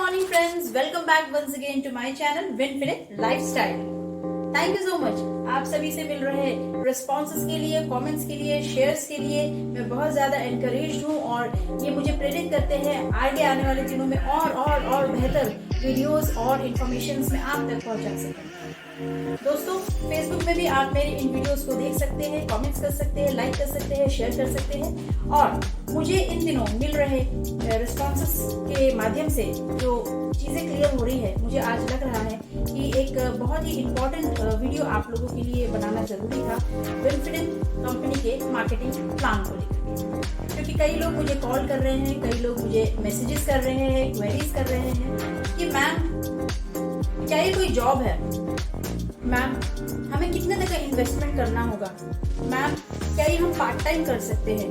morning friends, welcome back once again to my channel Winfinite Lifestyle. Thank you so much आप सभी से मिल रहे responses के लिए, कमेंट्स के लिए, शेयर्स के लिए मैं बहुत ज्यादा एनकरेज हूँ और ये मुझे प्रेरित करते हैं आगे आने वाले दिनों में और बेहतर वीडियोस और इन्फॉर्मेशन में आप तक पहुंचा सकें। दोस्तों, फेसबुक में भी आप मेरे इन वीडियोस को देख सकते हैं, कमेंट्स कर सकते हैं, लाइक कर सकते हैं, शेयर कर सकते हैं और मुझे इन दिनों मिल रहे रिस्पॉन्सेस के माध्यम से जो चीज़ें क्लियर हो रही है, मुझे आज लग रहा है कि एक बहुत ही इम्पोर्टेंट वीडियो आप लोगों के लिए बनाना जरूरी था विनफिनिट कंपनी के मार्केटिंग प्लान को लेकर, क्योंकि कई लोग मुझे कॉल कर रहे हैं, कई लोग मुझे मैसेजेस कर रहे हैं, क्वेरीज कर रहे हैं कि मैम क्या ये कोई जॉब है, मैम हमें कितने तक का इन्वेस्टमेंट करना होगा, मैम क्या ये हम पार्ट टाइम कर सकते हैं,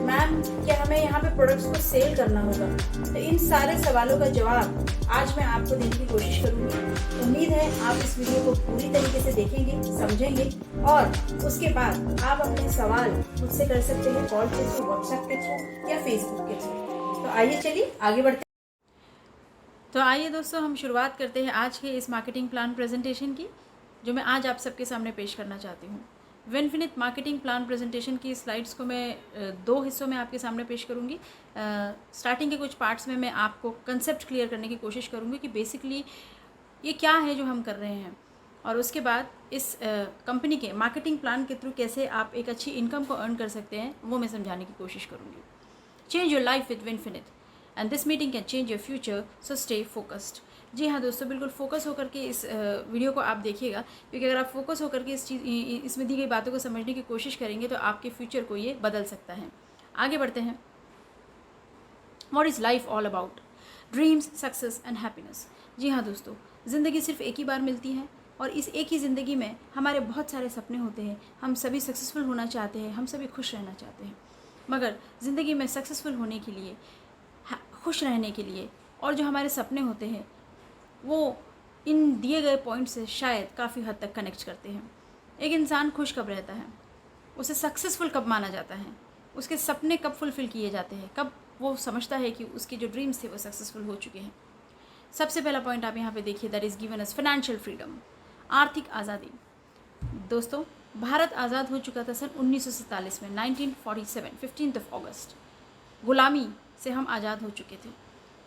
मैम क्या हमें यहाँ पे प्रोडक्ट्स को सेल करना होगा। तो इन सारे सवालों का जवाब आज मैं आपको देने की कोशिश करूंगी। उम्मीद है आप इस वीडियो को पूरी तरीके से देखेंगे, समझेंगे और उसके बाद आप अपने सवाल मुझसे कर सकते हैं कॉल के थ्रू, व्हाट्सएप के थ्रू या फेसबुक के थ्रू। तो आइए चलिए आगे बढ़ते हैं। तो आइए दोस्तों, हम शुरुआत करते हैं आज के इस मार्केटिंग प्लान प्रेजेंटेशन की, जो मैं आज आप सबके सामने पेश करना चाहती हूँ। विनफिनिट मार्केटिंग प्लान प्रेजेंटेशन की स्लाइड्स को मैं दो हिस्सों में आपके सामने पेश करूँगी। स्टार्टिंग के कुछ पार्ट्स में मैं आपको कंसेप्ट क्लियर करने की कोशिश करूँगी कि बेसिकली ये क्या है जो हम कर रहे हैं, और उसके बाद इस कंपनी के मार्केटिंग प्लान के थ्रू कैसे आप एक अच्छी इनकम को अर्न कर सकते हैं वो मैं समझाने की कोशिश करूँगी। Change your life with Winfinite and this meeting can change your future, so stay focused. जी हाँ दोस्तों, बिल्कुल फोकस होकर के इस वीडियो को आप देखिएगा, क्योंकि अगर आप फोकस होकर के इसमें दी गई बातों को समझने की कोशिश करेंगे तो आपके फ्यूचर को ये बदल सकता है। आगे बढ़ते हैं। What is life all about? Dreams, success and happiness. जी हाँ दोस्तों, ज़िंदगी सिर्फ एक ही बार मिलती है और इस एक ही ज़िंदगी में हमारे बहुत सारे सपने होते हैं। हम सभी सक्सेसफुल होना चाहते हैं, हम सभी खुश रहना चाहते हैं, मगर ज़िंदगी में सक्सेसफुल होने के लिए, खुश रहने के लिए और जो हमारे सपने होते हैं वो इन दिए गए पॉइंट से शायद काफ़ी हद तक कनेक्ट करते हैं। एक इंसान खुश कब रहता है, उसे सक्सेसफुल कब माना जाता है, उसके सपने कब फुलफ़िल किए जाते हैं, कब वो समझता है कि उसके जो ड्रीम्स थे वो सक्सेसफुल हो चुके हैं। सबसे पहला पॉइंट आप यहाँ पे देखिए, that is given as financial freedom, आर्थिक आज़ादी। दोस्तों, भारत आज़ाद हो चुका था सन 1947 में, 1947, 15 अगस्त। गुलामी से हम आज़ाद हो चुके थे।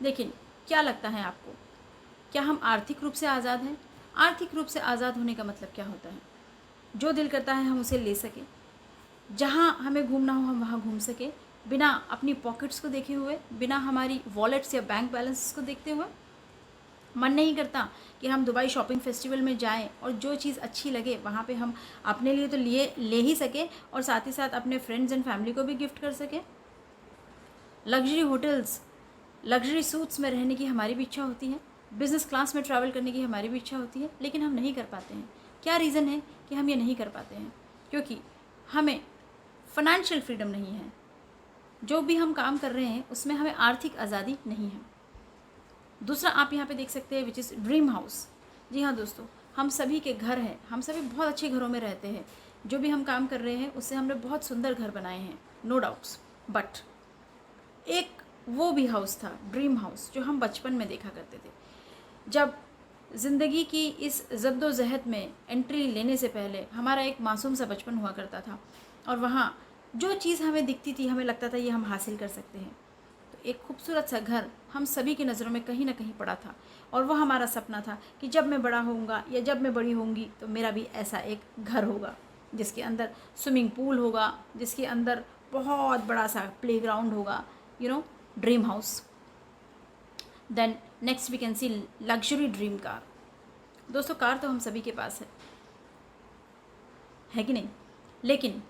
लेकिन क्या लगता है आपको, क्या हम आर्थिक रूप से आज़ाद हैं? आर्थिक रूप से आज़ाद होने का मतलब क्या होता है? जो दिल करता है हम उसे ले सकें, जहाँ हमें घूमना हो हम वहाँ घूम सकें, बिना अपनी पॉकेट्स को देखे हुए, बिना हमारी वॉलेट्स या बैंक बैलेंस को देखते हुए। मन नहीं करता कि हम दुबई शॉपिंग फेस्टिवल में जाएं और जो चीज़ अच्छी लगे वहाँ पे हम अपने लिए तो ले ही सकें और साथ ही साथ अपने फ्रेंड्स एंड फैमिली को भी गिफ्ट कर सकें। लग्जरी होटल्स, लग्जरी सूट्स में रहने की हमारी भी इच्छा होती है, बिज़नेस क्लास में ट्रैवल करने की हमारी भी इच्छा होती है, लेकिन हम नहीं कर पाते हैं। क्या रीज़न है कि हम ये नहीं कर पाते हैं? क्योंकि हमें फाइनेंशियल फ्रीडम नहीं है। जो भी हम काम कर रहे हैं उसमें हमें आर्थिक आज़ादी नहीं है। दूसरा आप यहाँ पे देख सकते हैं, विच इज़ ड्रीम हाउस। जी हाँ दोस्तों, हम सभी के घर हैं, हम सभी बहुत अच्छे घरों में रहते हैं। जो भी हम काम कर रहे हैं उससे हमने बहुत सुंदर घर बनाए हैं, नो डाउट्स, बट एक वो भी हाउस था, ड्रीम हाउस, जो हम बचपन में देखा करते थे, जब ज़िंदगी की इस जद्दोजहद में एंट्री लेने से पहले हमारा एक मासूम सा बचपन हुआ करता था और वहाँ जो चीज़ हमें दिखती थी हमें लगता था ये हम हासिल कर सकते हैं। तो एक खूबसूरत सा घर हम सभी की नज़रों में कहीं ना कहीं पड़ा था और वह हमारा सपना था कि जब मैं बड़ा होऊंगा या जब मैं बड़ी होंगी तो मेरा भी ऐसा एक घर होगा, जिसके अंदर स्विमिंग पूल होगा, जिसके अंदर बहुत बड़ा सा प्लेग्राउंड होगा, dream house. Then next we can see luxury dream car. दोस्तों, कार तो हम सभी के पास है कि नहीं, लेकिन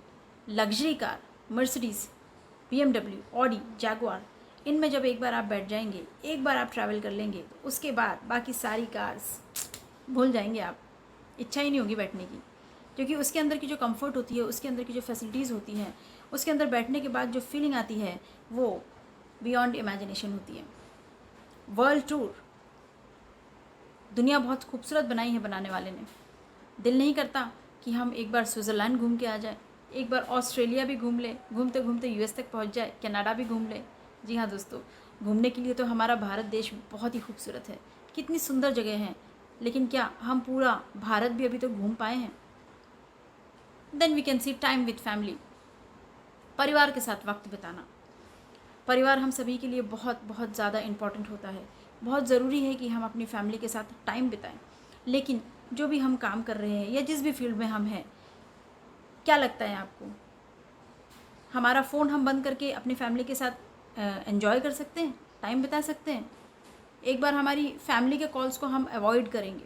luxury car, Mercedes, BMW, Audi, Jaguar, इनमें जब एक बार आप बैठ जाएंगे, एक बार आप ट्रैवल कर लेंगे तो उसके बाद बाकी सारी कार्स भूल जाएंगे आप, इच्छा ही नहीं होगी बैठने की, क्योंकि उसके अंदर की जो कंफर्ट होती है, उसके अंदर की जो फैसिलिटीज़ होती हैं, उसके अंदर बैठने के बाद जो फीलिंग आती है वो बियॉन्ड इमेजिनेशन होती है। वर्ल्ड टूर, दुनिया बहुत खूबसूरत बनाई है बनाने वाले ने। दिल नहीं करता कि हम एक बार स्विट्ज़रलैंड घूम के आ जाए, एक बार ऑस्ट्रेलिया भी घूम ले, घूमते घूमते US तक पहुंच जाए, कनाडा भी घूम ले। जी हाँ दोस्तों, घूमने के लिए तो हमारा भारत देश बहुत ही खूबसूरत है, कितनी सुंदर जगह हैं, लेकिन क्या हम पूरा भारत भी अभी तो घूम पाए हैं? Then we can see time with family, परिवार के साथ वक्त बिताना। परिवार हम सभी के लिए बहुत बहुत ज़्यादा इम्पॉर्टेंट होता है, बहुत ज़रूरी है कि हम अपनी फैमिली के साथ टाइम बिताएं। लेकिन जो भी हम काम कर रहे हैं या जिस भी फील्ड में हम हैं, क्या लगता है आपको, हमारा फ़ोन हम बंद करके अपनी फैमिली के साथ एंजॉय कर सकते हैं, टाइम बिता सकते हैं? एक बार हमारी फैमिली के कॉल्स को हम अवॉइड करेंगे,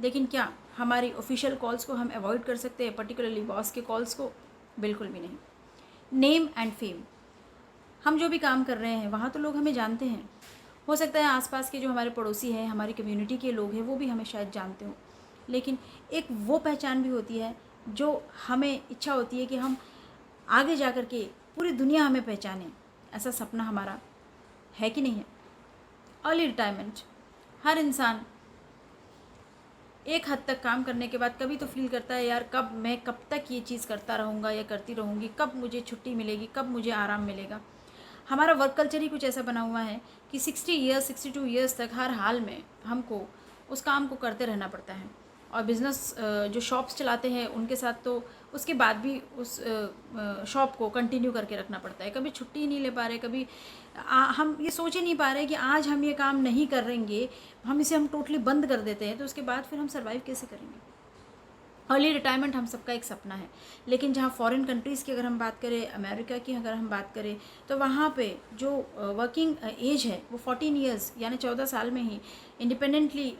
लेकिन क्या हमारी ऑफिशियल कॉल्स को हम अवॉइड कर सकते हैं, पर्टिकुलरली बॉस के कॉल्स को? बिल्कुल भी नहीं। नेम एंड फेम, हम जो भी काम कर रहे हैं वहाँ तो लोग हमें जानते हैं। हो सकता है आसपास के जो हमारे पड़ोसी हैं, हमारी कम्युनिटी के लोग हैं, वो भी हमें शायद जानते हों, लेकिन एक वो पहचान भी होती है जो हमें इच्छा होती है कि हम आगे जा कर के पूरी दुनिया हमें पहचाने। ऐसा सपना हमारा है कि नहीं है? अर्ली रिटायरमेंट, हर इंसान एक हद तक काम करने के बाद कभी तो फील करता है, यार कब तक ये चीज़ करता रहूँगा या करती रहूँगी, कब मुझे छुट्टी मिलेगी, कब मुझे आराम मिलेगा। हमारा वर्क कल्चर ही कुछ ऐसा बना हुआ है कि 60 ईयर्स 62 ईयर्स तक हर हाल में हमको उस काम को करते रहना पड़ता है। और बिज़नेस जो शॉप्स चलाते हैं उनके साथ तो उसके बाद भी उस शॉप को कंटिन्यू करके रखना पड़ता है। कभी छुट्टी ही नहीं ले पा रहे, कभी हम ये सोच ही नहीं पा रहे कि आज हम ये काम नहीं करेंगे, हम इसे टोटली बंद कर देते हैं तो उसके बाद फिर हम सर्वाइव कैसे करेंगे? अर्ली रिटायरमेंट हम सबका एक सपना है, लेकिन जहाँ फॉरेन कंट्रीज़ की अगर हम बात करें, अमेरिका की अगर हम बात करें, तो वहाँ पे जो वर्किंग एज है वो 14 ईयर्स यानी 14 साल में ही इंडिपेंडेंटली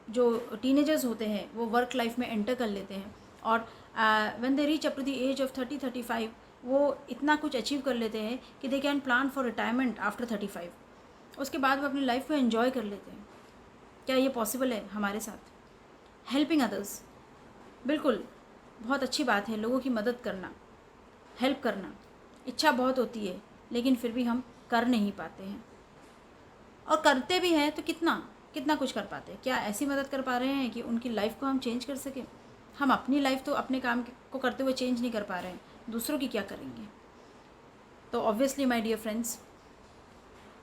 जो टीनेजर्स होते हैं वो वर्क लाइफ में एंटर कर लेते हैं। और when they reach up to the age of 30-35 वो इतना कुछ अचीव कर लेते हैं कि they can plan for retirement after 35। उसके बाद वो अपनी लाइफ को एंजॉय कर लेते हैं। क्या ये पॉसिबल है हमारे साथ? हेल्पिंग अदर्स, बिल्कुल बहुत अच्छी बात है, लोगों की मदद करना, हेल्प करना, इच्छा बहुत होती है लेकिन फिर भी हम कर नहीं पाते हैं। और करते भी हैं तो कितना कितना कुछ कर पाते हैं? क्या ऐसी मदद कर पा रहे हैं कि उनकी लाइफ को हम चेंज कर सकें? हम अपनी लाइफ तो अपने काम को करते हुए चेंज नहीं कर पा रहे हैं, दूसरों की क्या करेंगे? तो ऑब्वियसली माय डियर फ्रेंड्स,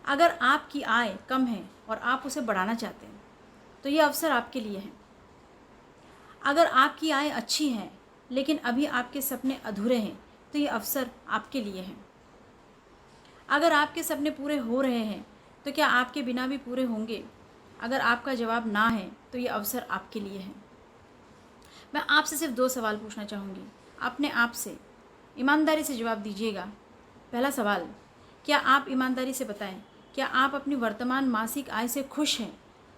अगर आपकी आय कम है और आप उसे बढ़ाना चाहते हैं तो ये अवसर आपके लिए है। अगर आपकी आय अच्छी है लेकिन अभी आपके सपने अधूरे हैं तो ये अवसर आपके लिए है। अगर आपके सपने पूरे हो रहे हैं तो क्या आपके बिना भी पूरे होंगे? अगर आपका जवाब ना है तो ये अवसर आपके लिए है। मैं आपसे सिर्फ 2 सवाल पूछना चाहूँगी, अपने आप से ईमानदारी से जवाब दीजिएगा। पहला सवाल, क्या आप ईमानदारी से बताएं, क्या आप अपनी वर्तमान मासिक आय से खुश हैं?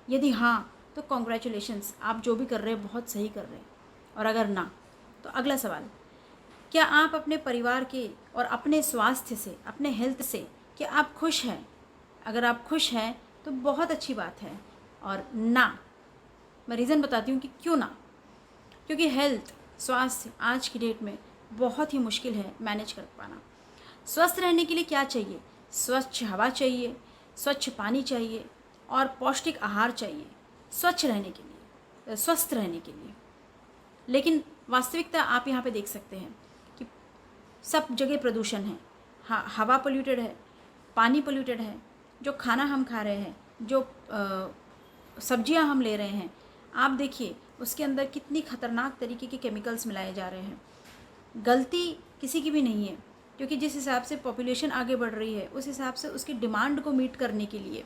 यदि हाँ तो कॉन्ग्रेचुलेशंस, आप जो भी कर रहे हैं बहुत सही कर रहे हैं। और अगर ना तो अगला सवाल, क्या आप अपने परिवार के और अपने स्वास्थ्य से, अपने हेल्थ से क्या आप खुश हैं? अगर आप खुश हैं तो बहुत अच्छी बात है। और ना, मैं रीज़न बताती हूँ कि क्यों ना। क्योंकि हेल्थ, स्वास्थ्य आज की डेट में बहुत ही मुश्किल है मैनेज कर पाना। स्वस्थ रहने के लिए क्या चाहिए? स्वच्छ हवा चाहिए, स्वच्छ पानी चाहिए और पौष्टिक आहार चाहिए स्वच्छ रहने के लिए, स्वस्थ रहने के लिए। लेकिन वास्तविकता आप यहाँ पे देख सकते हैं कि सब जगह प्रदूषण है। हाँ, हवा पोल्यूटेड है, पानी पोल्यूटेड है, जो खाना हम खा रहे हैं, जो सब्जियाँ हम ले रहे हैं, आप देखिए उसके अंदर कितनी ख़तरनाक तरीके के केमिकल्स मिलाए जा रहे हैं। गलती किसी की भी नहीं है, क्योंकि जिस हिसाब से पॉपुलेशन आगे बढ़ रही है उस हिसाब से उसकी डिमांड को मीट करने के लिए,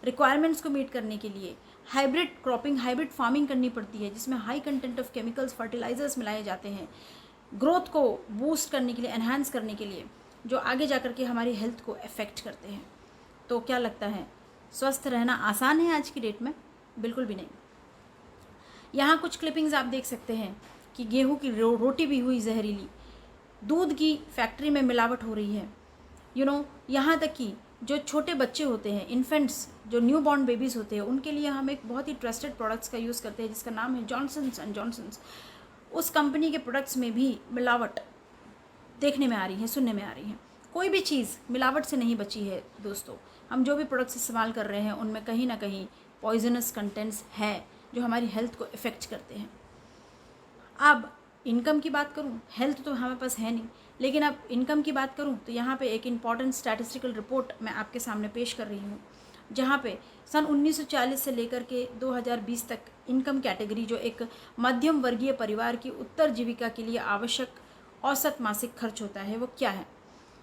रिक्वायरमेंट्स को मीट करने के लिए हाइब्रिड क्रॉपिंग, हाइब्रिड फार्मिंग करनी पड़ती है, जिसमें high content of chemicals, fertilisers मिलाए जाते हैं ग्रोथ को बूस्ट करने के लिए, एनहांस करने के लिए, जो आगे जा कर के हमारी हेल्थ को अफेक्ट करते हैं। तो क्या लगता है स्वस्थ रहना आसान है आज की डेट में? बिल्कुल भी नहीं। यहाँ कुछ क्लिपिंग्स आप देख सकते हैं कि गेहूं की रोटी भी हुई जहरीली, दूध की फैक्ट्री में मिलावट हो रही है। यहाँ तक कि जो छोटे बच्चे होते हैं, इन्फेंट्स, जो न्यू बॉर्न बेबीज़ होते हैं, उनके लिए हम एक बहुत ही ट्रस्टेड प्रोडक्ट्स का यूज़ करते हैं जिसका नाम है जॉनसन्स एंड जॉनसन्स। उस कंपनी के प्रोडक्ट्स में भी मिलावट देखने में आ रही है, सुनने में आ रही है। कोई भी चीज़ मिलावट से नहीं बची है दोस्तों। हम जो भी प्रोडक्ट्स इस्तेमाल कर रहे हैं उनमें कहीं ना कहीं पॉइजनस कंटेंट्स है जो हमारी हेल्थ को इफ़ेक्ट करते हैं। अब इनकम की बात करूं, हेल्थ तो हमारे पास है नहीं, लेकिन अब इनकम की बात करूं तो यहाँ पे एक इम्पॉर्टेंट स्टैटिस्टिकल रिपोर्ट मैं आपके सामने पेश कर रही हूँ, जहाँ पे सन 1940 से लेकर के 2020 तक इनकम कैटेगरी, जो एक मध्यम वर्गीय परिवार की उत्तरजीविका के लिए आवश्यक औसत मासिक खर्च होता है, वो क्या है।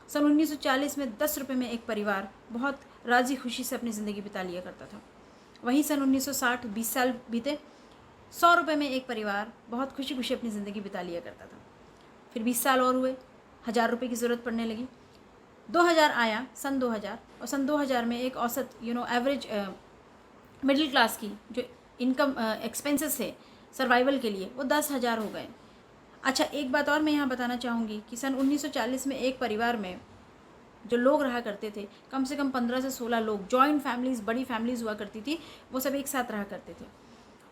सन 1940 में 10 रुपये में एक परिवार बहुत राजी खुशी से अपनी ज़िंदगी बिता लिया करता था। वहीं सन 1960 20 साल बीते, 100 रुपये में एक परिवार बहुत खुशी खुशी अपनी ज़िंदगी बिता लिया करता था। फिर 20 साल और हुए, 1000 रुपये की ज़रूरत पड़ने लगी। 2000 आया, सन 2000, और सन 2000 में एक औसत एवरेज मिडिल क्लास की जो इनकम एक्सपेंसेस थे सर्वाइवल के लिए, वो 10,000 हो गए। अच्छा, एक बात और मैं यहाँ बताना चाहूँगी कि सन 1940 में एक परिवार में जो लोग रहा करते थे, कम से कम 15 से 16 लोग, जॉइंट फैमिलीज़, बड़ी फैमिलीज़ हुआ करती थी, वो सब एक साथ रहा करते थे।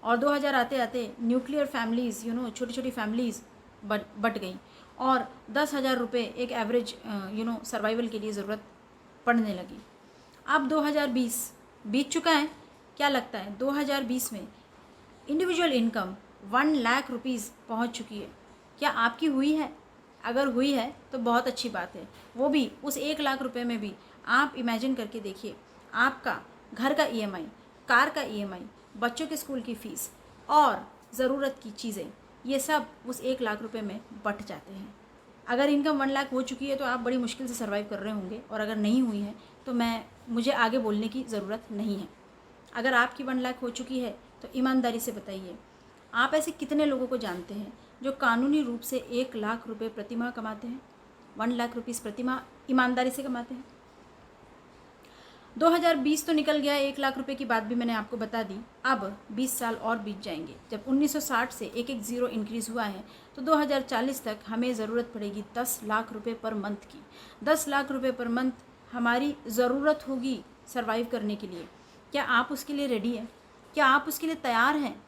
और 2000 आते आते न्यूक्लियर फैमिलीज़, छोटी छोटी फैमिलीज़ बट गई, और 10,000 रुपये एक एवरेज सर्वाइवल के लिए ज़रूरत पड़ने लगी। अब 2020 बीत चुका है, क्या लगता है 2020 में इंडिविजुअल इनकम 1 लाख रुपीज़ पहुँच चुकी है। क्या आपकी हुई है? अगर हुई है तो बहुत अच्छी बात है। वो भी उस 1 लाख रुपए में भी आप इमेजिन करके देखिए, आपका घर का EMI, कार का EMI, बच्चों के स्कूल की फ़ीस और ज़रूरत की चीज़ें, ये सब उस 1 लाख रुपए में बट जाते हैं। अगर इनकम 1 लाख हो चुकी है तो आप बड़ी मुश्किल से सर्वाइव कर रहे होंगे, और अगर नहीं हुई है तो मुझे आगे बोलने की ज़रूरत नहीं है। अगर आपकी 1 लाख हो चुकी है तो ईमानदारी से बताइए, आप ऐसे कितने लोगों को जानते हैं जो कानूनी रूप से 1 लाख रुपए प्रतिमाह कमाते हैं, 1 लाख रुपीज़ प्रतिमाह ईमानदारी से कमाते हैं। 2020 तो निकल गया, 1 लाख रुपए की बात भी मैंने आपको बता दी। अब 20 साल और बीत जाएंगे। जब 1960 से एक एक ज़ीरो इंक्रीज़ हुआ है तो 2040 तक हमें ज़रूरत पड़ेगी 10 लाख रुपए पर मंथ की। 10 लाख रुपए पर मंथ हमारी ज़रूरत होगी सर्वाइव करने के लिए। क्या आप उसके लिए रेडी हैं? क्या आप उसके लिए तैयार हैं?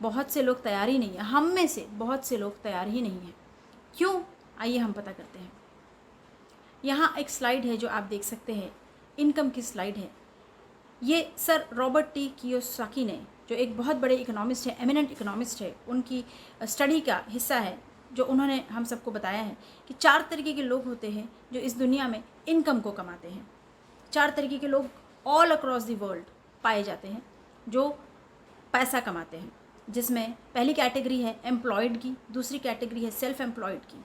बहुत से लोग तैयार ही नहीं हैं। हम में से बहुत से लोग तैयार ही नहीं हैं। क्यों? आइए हम पता करते हैं। यहाँ एक स्लाइड है जो आप देख सकते हैं, इनकम की स्लाइड है। ये सर रॉबर्ट टी कियोसाकी ने, जो एक बहुत बड़े इकोनॉमिस्ट है, एमिनेंट इकोनॉमिस्ट है, उनकी स्टडी का हिस्सा है, जो उन्होंने हम सबको बताया है कि 4 तरीके के लोग होते हैं जो इस दुनिया में इनकम को कमाते हैं। 4 तरीके के लोग ऑल अक्रॉस द वर्ल्ड पाए जाते हैं जो पैसा कमाते हैं, जिसमें पहली कैटेगरी है एम्प्लॉयड की, दूसरी कैटेगरी है सेल्फ एम्प्लॉयड की,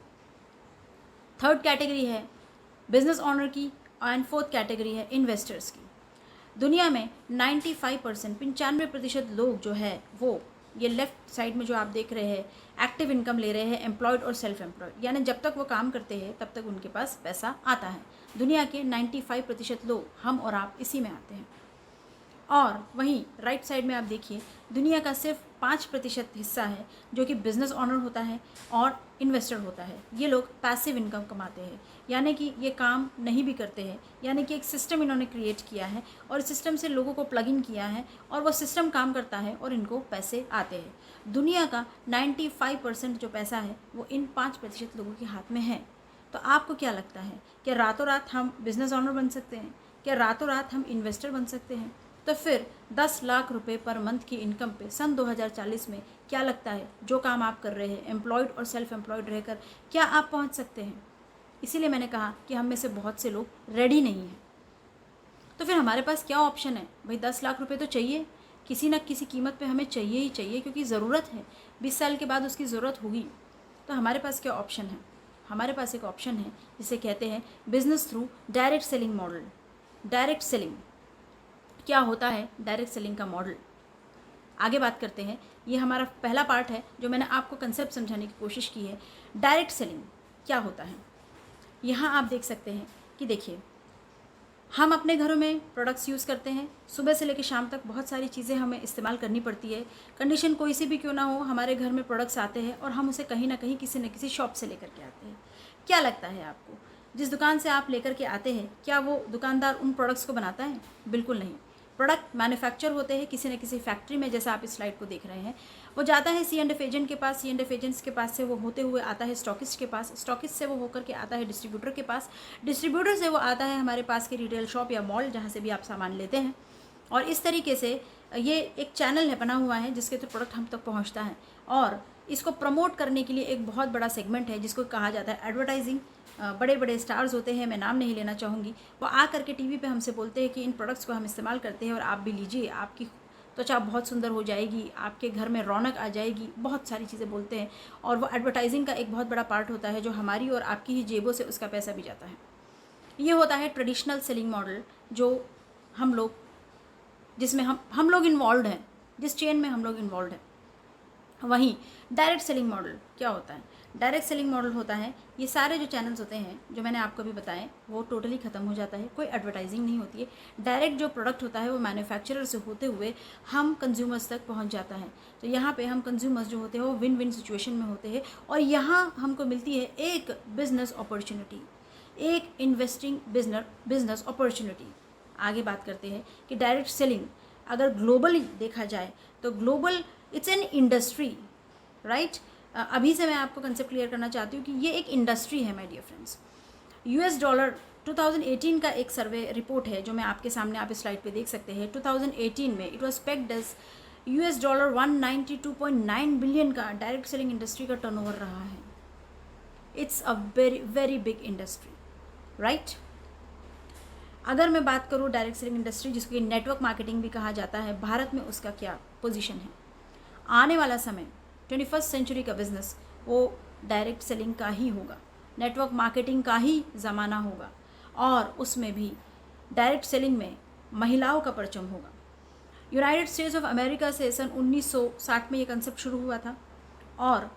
थर्ड कैटेगरी है बिजनेस ऑनर की, एंड फोर्थ कैटेगरी है इन्वेस्टर्स की। दुनिया में 95% लोग जो है वो, ये लेफ्ट साइड में जो आप देख रहे हैं, एक्टिव इनकम ले रहे हैं, एम्प्लॉयड और सेल्फ एम्प्लॉयड, यानी जब तक वो काम करते हैं तब तक उनके पास पैसा आता है। दुनिया के 95% लोग, हम और आप, इसी में आते हैं। और वहीं राइट साइड में आप देखिए, दुनिया का सिर्फ 5% हिस्सा है जो कि बिज़नेस ऑनर होता है और इन्वेस्टर होता है। ये लोग पैसिव इनकम कमाते हैं, यानी कि ये काम नहीं भी करते हैं, यानी कि एक सिस्टम इन्होंने क्रिएट किया है और सिस्टम से लोगों को प्लग इन किया है और वो सिस्टम काम करता है और इनको पैसे आते हैं। दुनिया का 95% जो पैसा है वो इन 5% लोगों के हाथ में है। तो आपको क्या लगता है, क्या रातों रात हम बिज़नेस ऑनर बन सकते हैं? क्या रातों रात हम इन्वेस्टर बन सकते हैं? तो फिर 10 लाख रुपए पर मंथ की इनकम पे सन 2040 में क्या लगता है, जो काम आप कर रहे हैं एम्प्लॉयड और सेल्फ एम्प्लॉयड रहकर, क्या आप पहुंच सकते हैं? इसीलिए मैंने कहा कि हम में से बहुत से लोग रेडी नहीं हैं। तो फिर हमारे पास क्या ऑप्शन है? भाई 10 लाख रुपए तो चाहिए, किसी न किसी कीमत पे हमें चाहिए ही चाहिए, क्योंकि ज़रूरत है। 20 साल के बाद उसकी ज़रूरत होगी। तो हमारे पास क्या ऑप्शन है? हमारे पास एक ऑप्शन है जिसे कहते हैं business through direct selling model. Direct selling क्या होता है? डायरेक्ट सेलिंग का मॉडल आगे बात करते हैं। ये हमारा पहला पार्ट है जो मैंने आपको कंसेप्ट समझाने की कोशिश की है। डायरेक्ट सेलिंग क्या होता है? यहाँ आप देख सकते हैं कि देखिए, हम अपने घरों में प्रोडक्ट्स यूज़ करते हैं, सुबह से लेकर शाम तक बहुत सारी चीज़ें हमें इस्तेमाल करनी पड़ती है। कंडीशन कोई सी भी क्यों ना हो, हमारे घर में प्रोडक्ट्स आते हैं और हम उसे कहीं ना कहीं किसी न किसी शॉप से लेकर के आते हैं। क्या लगता है आपको, जिस दुकान से आप लेकर के आते हैं, क्या वो दुकानदार उन प्रोडक्ट्स को बनाता है? बिल्कुल नहीं। प्रोडक्ट मैन्युफैक्चर होते हैं किसी न किसी फैक्ट्री में, जैसा आप इस स्लाइड को देख रहे हैं। वो जाता है C&F एजेंट के पास, C&F एजेंट्स के पास से वो होते हुए आता है स्टॉकिस्ट के पास, स्टॉकिस्ट से वो होकर के आता है डिस्ट्रीब्यूटर के पास, डिस्ट्रीब्यूटर से वो आता है हमारे पास के रिटेल शॉप या मॉल, जहाँ से भी आप सामान लेते हैं। और इस तरीके से ये एक चैनल है बना हुआ है जिसके थ्रू प्रोडक्ट हम तक पहुँचता है। और इसको प्रमोट करने के लिए एक बहुत बड़ा सेगमेंट है जिसको कहा जाता है एडवर्टाइजिंग। बड़े बड़े स्टार्स होते हैं, मैं नाम नहीं लेना चाहूँगी, वो आ करके टीवी पे हमसे बोलते हैं कि इन प्रोडक्ट्स को हम इस्तेमाल करते हैं और आप भी लीजिए, आपकी त्वचा बहुत सुंदर हो जाएगी, आपके घर में रौनक आ जाएगी, बहुत सारी चीज़ें बोलते हैं। और वो एडवर्टाइजिंग का एक बहुत बड़ा पार्ट होता है जो हमारी और आपकी ही जेबों से उसका पैसा भी जाता है। ये होता है ट्रेडिशनल सेलिंग मॉडल, जो हम लोग जिसमें हम लोग इन्वॉल्व हैं, जिस चेन में हम लोग इन्वॉल्व हैं। वहीं डायरेक्ट सेलिंग मॉडल क्या होता है? डायरेक्ट सेलिंग मॉडल होता है, ये सारे जो चैनल्स होते हैं जो मैंने आपको अभी बताए वो टोटली ख़त्म हो जाता है, कोई एडवर्टाइजिंग नहीं होती है। डायरेक्ट जो प्रोडक्ट होता है वो मैन्युफैक्चरर से होते हुए हम कंज्यूमर्स तक पहुंच जाता है। तो यहाँ पे हम कंज्यूमर्स जो होते हैं वो विन विन सिचुएशन में होते हैं और यहाँ हमको मिलती है एक बिजनेस अपॉर्चुनिटी, एक इन्वेस्टिंग बिजनेस अपॉर्चुनिटी। आगे बात करते हैं कि डायरेक्ट सेलिंग अगर ग्लोबली देखा जाए तो global it's an industry, right. अभी से मैं आपको कंसेप्ट क्लियर करना चाहती हूँ कि ये एक इंडस्ट्री है my dear friends. US dollar 2018 का एक सर्वे रिपोर्ट है जो मैं आपके सामने आप इस स्लाइड पे देख सकते हैं। 2018 में it was pegged as US dollar 192.9 billion का डायरेक्ट सेलिंग इंडस्ट्री का टर्नओवर रहा है। It's a very very big industry, right. अगर मैं बात करूँ डायरेक्ट सेलिंग इंडस्ट्री जिसको नेटवर्क मार्केटिंग भी कहा जाता है, भारत में उसका क्या पोजीशन है? आने वाला समय 21st सेंचुरी का बिजनेस वो डायरेक्ट सेलिंग का ही होगा, नेटवर्क मार्केटिंग का ही ज़माना होगा और उसमें भी डायरेक्ट सेलिंग में महिलाओं का परचम होगा। यूनाइटेड स्टेट्स ऑफ अमेरिका से सन 1960 में ये कंसेप्ट शुरू हुआ था और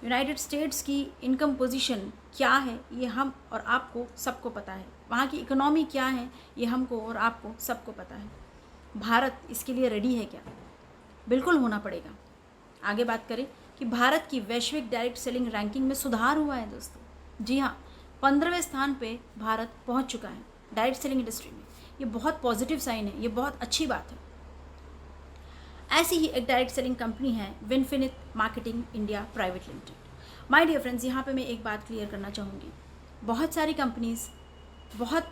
यूनाइटेड स्टेट्स की इनकम पोजीशन क्या है ये हम और आपको सबको पता है, वहाँ की इकोनॉमी क्या है ये हमको और आपको सबको पता है। भारत इसके लिए रेडी है क्या? बिल्कुल होना पड़ेगा। आगे बात करें कि भारत की वैश्विक डायरेक्ट सेलिंग रैंकिंग में सुधार हुआ है दोस्तों। जी हाँ, 15वें स्थान पे भारत पहुंच चुका है डायरेक्ट सेलिंग इंडस्ट्री में। ये बहुत पॉजिटिव साइन है, ये बहुत अच्छी बात है। ऐसी ही एक डायरेक्ट सेलिंग कंपनी है Winfinite marketing India private limited. My dear friends, यहाँ पे मैं एक बात क्लियर करना चाहूँगी, बहुत सारी कंपनीज़, बहुत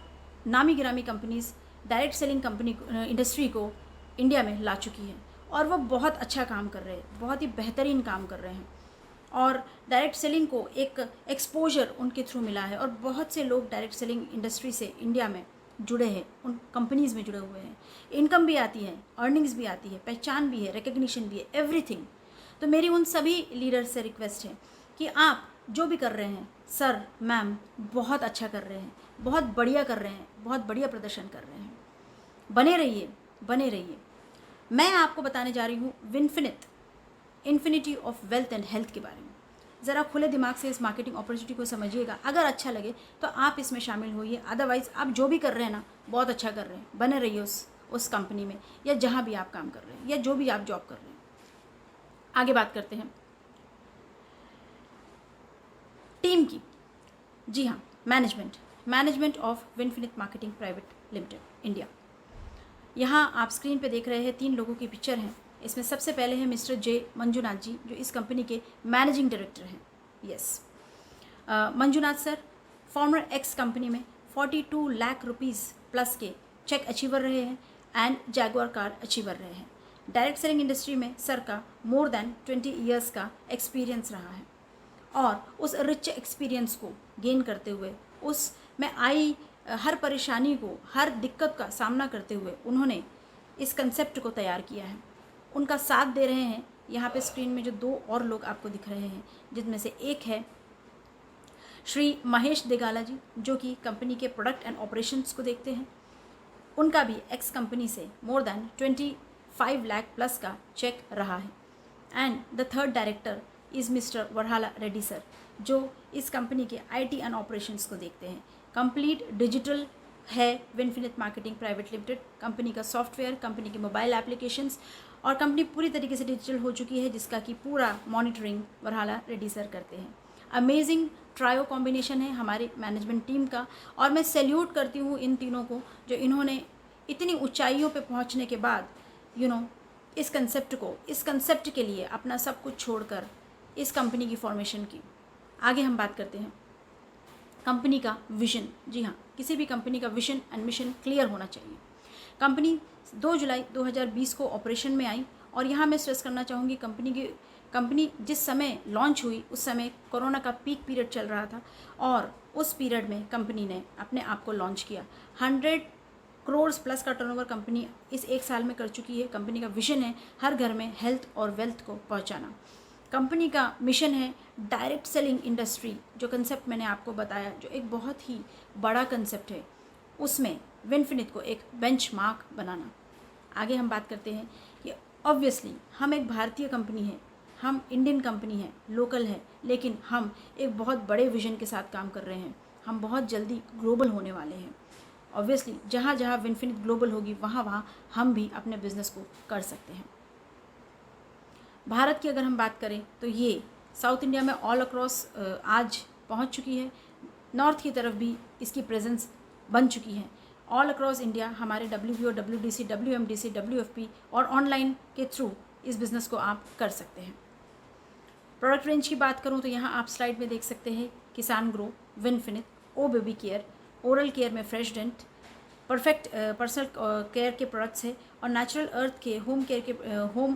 नामी गिरामी companies direct selling company industry को इंडिया में ला चुकी है और वो बहुत अच्छा काम कर रहे हैं, बहुत ही बेहतरीन काम कर रहे हैं और डायरेक्ट सेलिंग को एक एक्सपोजर उनके थ्रू मिला है और बहुत से लोग डायरेक्ट सेलिंग इंडस्ट्री से इंडिया में जुड़े हैं, उन कंपनीज़ में जुड़े हुए हैं। इनकम भी आती है, अर्निंग्स भी आती है, पहचान भी है, रिकग्निशन भी है, एवरीथिंग। तो मेरी उन सभी लीडर्स से रिक्वेस्ट है कि आप जो भी कर रहे हैं, सर मैम बहुत अच्छा कर रहे हैं, बहुत बढ़िया कर रहे हैं, बहुत बढ़िया प्रदर्शन कर रहे हैं, बने रहिए, बने रहिए। मैं आपको बताने जा रही हूँ Winfinite, infinity of wealth and health के बारे में। ज़रा खुले दिमाग से इस मार्केटिंग अपॉर्चुनिटी को समझिएगा। अगर अच्छा लगे तो आप इसमें शामिल होइए, अदरवाइज़ आप जो भी कर रहे हैं ना बहुत अच्छा कर रहे हैं, बने रहिए उस कंपनी में या जहाँ भी आप काम कर रहे हैं या जो भी आप जॉब कर रहे हैं। आगे बात करते हैं टीम की। जी हाँ, management of Winfinite marketing private limited India. यहाँ आप स्क्रीन पे देख रहे हैं 3 लोगों की पिक्चर हैं। इसमें सबसे पहले हैं मिस्टर जे मंजुनाथ जी जो इस कंपनी के मैनेजिंग डायरेक्टर हैं। Yes, Manjunath sir former x company में 42 लाख रुपीज़ प्लस के चेक अचीवर रहे हैं एंड जैगुआर कार अचीवर रहे हैं। डायरेक्ट सेलिंग इंडस्ट्री में सर का मोर देन 20 ईयर्स का एक्सपीरियंस रहा है और उस रिच एक्सपीरियंस को गेन करते हुए उस में आई हर परेशानी को, हर दिक्कत का सामना करते हुए उन्होंने इस कंसेप्ट को तैयार किया है। उनका साथ दे रहे हैं यहाँ पे स्क्रीन में जो 2 और लोग आपको दिख रहे हैं, जिनमें से एक है श्री महेश देगाला जी जो कि कंपनी के प्रोडक्ट एंड ऑपरेशंस को देखते हैं। उनका भी एक्स कंपनी से मोर देन 25 लाख प्लस का चेक रहा है। And the third director is mister Varahala Reddy sir जो इस कंपनी के IT एंड ऑपरेशंस को देखते हैं। कंप्लीट डिजिटल है Winfinite marketing private limited. Company का सॉफ्टवेयर, कंपनी के मोबाइल एप्लीकेशंस और कंपनी पूरी तरीके से डिजिटल हो चुकी है जिसका कि पूरा मॉनिटरिंग वरहाला रेड्डी सर करते हैं। अमेजिंग ट्रायो कॉम्बिनेशन है हमारी मैनेजमेंट टीम का और मैं सैल्यूट करती हूँ इन तीनों को जो इन्होंने इतनी ऊंचाइयों पे पहुँचने के बाद इस कंसेप्ट के लिए अपना सब कुछ छोड़कर इस कंपनी की फॉर्मेशन की। आगे हम बात करते हैं कंपनी का विजन। जी हाँ, किसी भी कंपनी का विजन एंड मिशन क्लियर होना चाहिए। कंपनी 2 जुलाई 2020 को ऑपरेशन में आई और यहाँ मैं स्ट्रेस करना चाहूँगी कंपनी की कंपनी जिस समय लॉन्च हुई उस समय कोरोना का पीक पीरियड चल रहा था और उस पीरियड में कंपनी ने अपने आप को लॉन्च किया। 100 करोड़ प्लस का टर्नओवर कंपनी इस एक साल में कर चुकी है। कंपनी का विजन है हर घर में हेल्थ और वेल्थ को पहुंचाना। कंपनी का मिशन है डायरेक्ट सेलिंग इंडस्ट्री, जो कंसेप्ट मैंने आपको बताया, जो एक बहुत ही बड़ा कंसेप्ट है, उसमें विनफिनिट को एक बेंचमार्क बनाना। आगे हम बात करते हैं कि ऑब्वियसली हम एक भारतीय कंपनी है, हम इंडियन कंपनी है, लोकल है, लेकिन हम एक बहुत बड़े विजन के साथ काम कर रहे हैं। हम बहुत जल्दी ग्लोबल होने वाले हैं। ऑब्वियसली जहाँ जहाँ विनफिनिट ग्लोबल होगी वहाँ वहाँ हम भी अपने बिजनेस को कर सकते हैं। भारत की अगर हम बात करें तो ये साउथ इंडिया में ऑल अक्रॉस आज पहुँच चुकी है। नॉर्थ की तरफ भी इसकी प्रेजेंस बन चुकी है। ऑल अक्रॉस इंडिया हमारे WBO, WDC, WMDC, WFP और ऑनलाइन के थ्रू इस बिज़नेस को आप कर सकते हैं। प्रोडक्ट रेंज की बात करूं तो यहाँ आप स्लाइड में देख सकते हैं किसान ग्रो, विनफिनिट, O baby care, oral care में fresh dent, perfect personal care के प्रोडक्ट्स है और नेचुरल अर्थ के होम केयर के home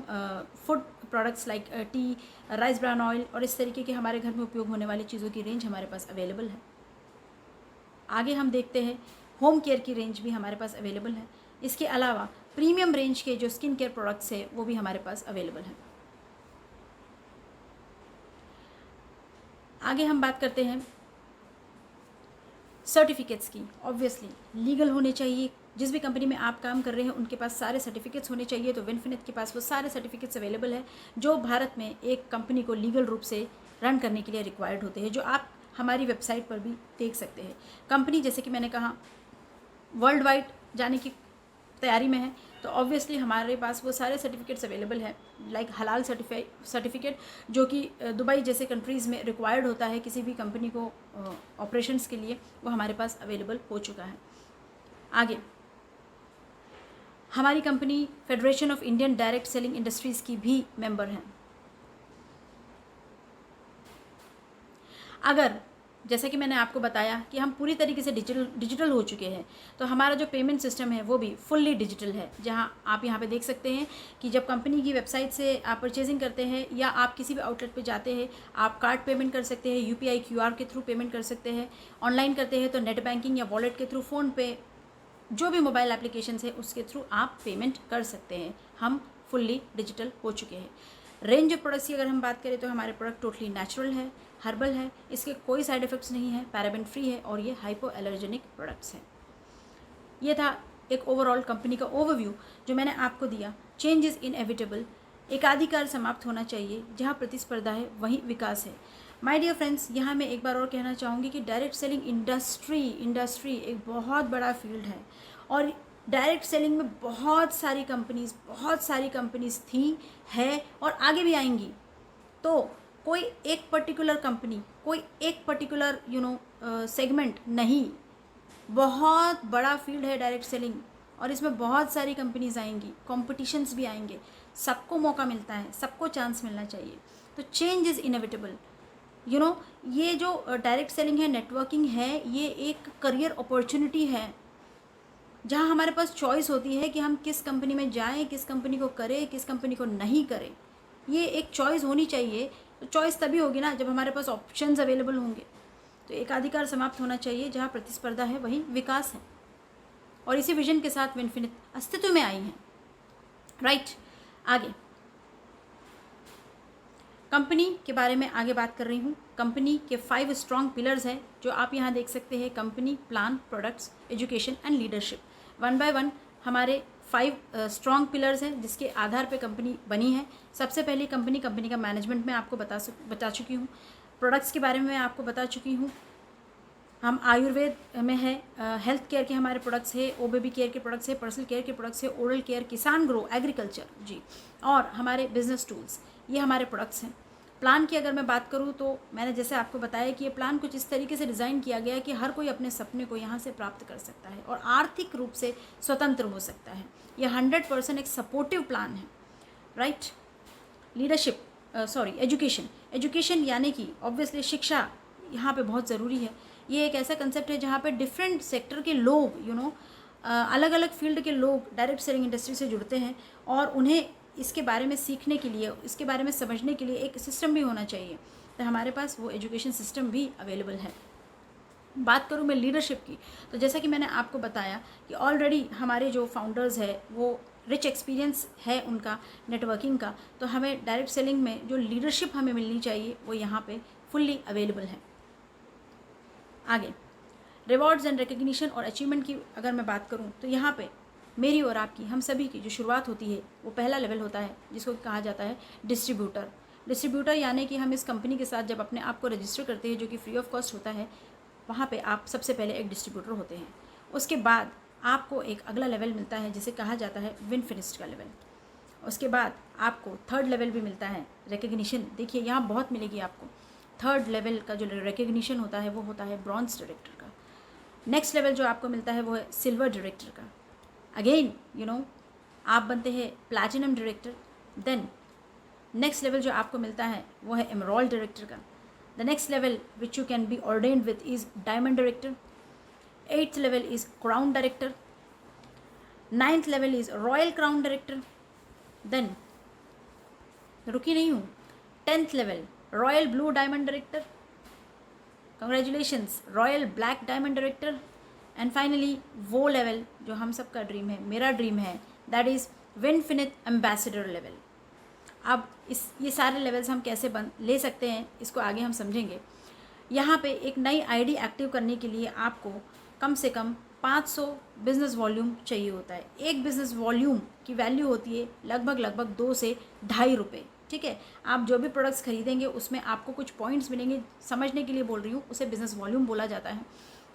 food products like tea, rice bran oil और इस तरीके के हमारे घर में उपयोग होने वाली चीज़ों की रेंज हमारे पास अवेलेबल है। आगे हम देखते हैं होम केयर की रेंज भी हमारे पास अवेलेबल है। इसके अलावा प्रीमियम रेंज के जो स्किन केयर प्रोडक्ट्स है वो भी हमारे पास अवेलेबल हैं। आगे हम बात करते हैं सर्टिफिकेट्स की। ऑब्वियसली लीगल होने चाहिए। जिस भी कंपनी में आप काम कर रहे हैं उनके पास सारे सर्टिफिकेट्स होने चाहिए। तो विनफिनिट के पास वो सारे सर्टिफिकेट्स अवेलेबल है जो भारत में एक कंपनी को लीगल रूप से रन करने के लिए रिक्वायर्ड होते हैं, जो आप हमारी वेबसाइट पर भी देख सकते हैं। कंपनी जैसे कि मैंने कहा वर्ल्ड वाइड जाने की तैयारी में है, तो ऑब्वियसली हमारे पास वो सारे सर्टिफिकेट्स अवेलेबल है। लाइक हलाल सर्टिफिकेट जो कि दुबई जैसे कंट्रीज़ में रिक्वायर्ड होता है किसी भी कंपनी को ऑपरेशंस के लिए, वो हमारे पास अवेलेबल हो चुका है। आगे हमारी company federation of Indian direct selling industries की भी मेंबर है। अगर जैसे कि मैंने आपको बताया कि हम पूरी तरीके से डिजिटल हो चुके हैं, तो हमारा जो पेमेंट सिस्टम है वो भी फुल्ली डिजिटल है। जहां आप यहां पे देख सकते हैं कि जब कंपनी की वेबसाइट से आप परचेजिंग करते हैं या आप किसी भी आउटलेट पे जाते हैं, आप कार्ड पेमेंट कर सकते हैं, UPI QR के थ्रू पेमेंट कर सकते हैं। ऑनलाइन करते हैं तो नेट बैंकिंग या वॉलेट के थ्रू, फ़ोन पे, जो भी मोबाइल एप्लीकेशन है उसके थ्रू आप पेमेंट कर सकते हैं। हम फुल्ली डिजिटल हो चुके हैं। रेंज ऑफ प्रोडक्ट्स की अगर हम बात करें तो हमारे प्रोडक्ट टोटली नेचुरल है, हर्बल है, इसके कोई साइड इफ़ेक्ट्स नहीं है, पैराबेन फ्री है और ये हाइपो एलर्जेनिक प्रोडक्ट्स हैं। ये था एक ओवरऑल कंपनी का ओवरव्यू जो मैंने आपको दिया। चेंज इज़ इनएविटेबल, एकाधिकार समाप्त होना चाहिए। जहाँ प्रतिस्पर्धा है वहीं विकास है। माय डियर फ्रेंड्स, यहाँ मैं एक बार और कहना चाहूँगी कि डायरेक्ट सेलिंग इंडस्ट्री एक बहुत बड़ा फील्ड है और डायरेक्ट सेलिंग में बहुत सारी कंपनीज़ थी, है और आगे भी आएंगी। तो कोई एक पर्टिकुलर कंपनी, कोई एक पर्टिकुलर सेगमेंट नहीं, बहुत बड़ा फील्ड है डायरेक्ट सेलिंग और इसमें बहुत सारी कंपनीज आएंगी, कॉम्पिटिशन्स भी आएंगे। सबको मौका मिलता है, सबको चांस मिलना चाहिए। तो चेंज इज़ इनएविटेबल। ये जो डायरेक्ट सेलिंग है, नेटवर्किंग है, ये एक करियर अपॉर्चुनिटी है जहाँ हमारे पास चॉइस होती है कि हम किस कंपनी में जाएं, किस कंपनी को करें, किस कंपनी को नहीं करें। ये एक चॉइस होनी चाहिए। तो चॉइस तभी होगी ना जब हमारे पास ऑप्शंस अवेलेबल होंगे। तो एकाधिकार समाप्त होना चाहिए। जहाँ प्रतिस्पर्धा है वहीं विकास है और इसी विजन के साथ विनफिनिट अस्तित्व में आई है। राइट, आगे कंपनी के बारे में आगे बात कर रही हूँ। कंपनी के 5 स्ट्रॉन्ग पिलर्स हैं जो आप यहाँ देख सकते हैं। Company, plan, products, education and leadership. 1 by 1 हमारे 5 स्ट्रॉन्ग पिलर्स हैं जिसके आधार पे कंपनी बनी है। सबसे पहली कंपनी का मैनेजमेंट में आपको बता चुकी हूँ। प्रोडक्ट्स के बारे में मैं आपको बता चुकी हूँ। हम आयुर्वेद में है, हेल्थ केयर के हमारे प्रोडक्ट्स है, ओ बेबी केयर के प्रोडक्ट्स है, पर्सनल केयर के प्रोडक्ट्स है, ओरल केयर, किसान ग्रो, एग्रीकल्चर जी, और हमारे बिजनेस टूल्स, ये हमारे प्रोडक्ट्स हैं। प्लान की अगर मैं बात करूँ तो मैंने जैसे आपको बताया कि ये प्लान कुछ इस तरीके से डिज़ाइन किया गया है कि हर कोई अपने सपने को यहाँ से प्राप्त कर सकता है और आर्थिक रूप से स्वतंत्र हो सकता है। ये 100% एक सपोर्टिव प्लान है। राइट, लीडरशिप, एजुकेशन यानी कि ऑब्वियसली शिक्षा यहाँ पे बहुत ज़रूरी है। ये एक ऐसा कंसेप्ट है जहाँ पे डिफरेंट सेक्टर के लोग अलग अलग फील्ड के लोग डायरेक्ट सेलिंग इंडस्ट्री से जुड़ते हैं और उन्हें इसके बारे में सीखने के लिए, इसके बारे में समझने के लिए एक सिस्टम भी होना चाहिए। तो हमारे पास वो एजुकेशन सिस्टम भी अवेलेबल है। बात करूँ मैं लीडरशिप की, तो जैसा कि मैंने आपको बताया कि ऑलरेडी हमारे जो फाउंडर्स है वो रिच एक्सपीरियंस है उनका नेटवर्किंग का, तो हमें डायरेक्ट सेलिंग में जो लीडरशिप हमें मिलनी चाहिए वो यहाँ पे फुल्ली अवेलेबल है। आगे रिवॉर्ड्स एंड रिकग्निशन और अचीवमेंट की अगर मैं बात करूँ तो यहाँ पे मेरी और आपकी, हम सभी की जो शुरुआत होती है वो पहला लेवल होता है जिसको कहा जाता है डिस्ट्रीब्यूटर। डिस्ट्रीब्यूटर यानी कि हम इस कंपनी के साथ जब अपने आप को रजिस्टर करते हैं जो कि फ्री ऑफ कॉस्ट होता है, वहाँ पे आप सबसे पहले एक डिस्ट्रीब्यूटर होते हैं। उसके बाद आपको एक अगला लेवल मिलता है जिसे कहा जाता है विन फिनिश्ड का लेवल। उसके बाद आपको थर्ड लेवल भी मिलता है रिकग्निशन। देखिए यहाँ बहुत मिलेगी आपको। थर्ड लेवल का जो रिकग्निशन होता है वो होता है ब्रॉन्ज डायरेक्टर का। नेक्स्ट लेवल जो आपको मिलता है वो है सिल्वर डायरेक्टर का। अगेन आप बनते हैं platinum director. Then next level जो आपको मिलता है वो है एमराल्ड डायरेक्टर का। The next level which you can be ordained with is Diamond Director. 8th level is Crown Director. 9th level is Royal Crown Director. Then रुकी नहीं हूँ, 10th level Royal Blue Diamond Director. Congratulations, Royal Black Diamond Director. And finally वो level जो हम सबका dream है, मेरा dream है, that is Winfinite Ambassador level. अब ये सारे लेवल्स हम कैसे ले सकते हैं इसको आगे हम समझेंगे। यहाँ पे एक नई आईडी एक्टिव करने के लिए आपको कम से कम 500 बिज़नेस वॉल्यूम चाहिए होता है। एक बिज़नेस वॉल्यूम की वैल्यू होती है लगभग 2 से ढाई रुपये। ठीक है, आप जो भी प्रोडक्ट्स खरीदेंगे उसमें आपको कुछ पॉइंट्स मिलेंगे, समझने के लिए बोल रही हूँ, उसे बिज़नेस वॉल्यूम बोला जाता है।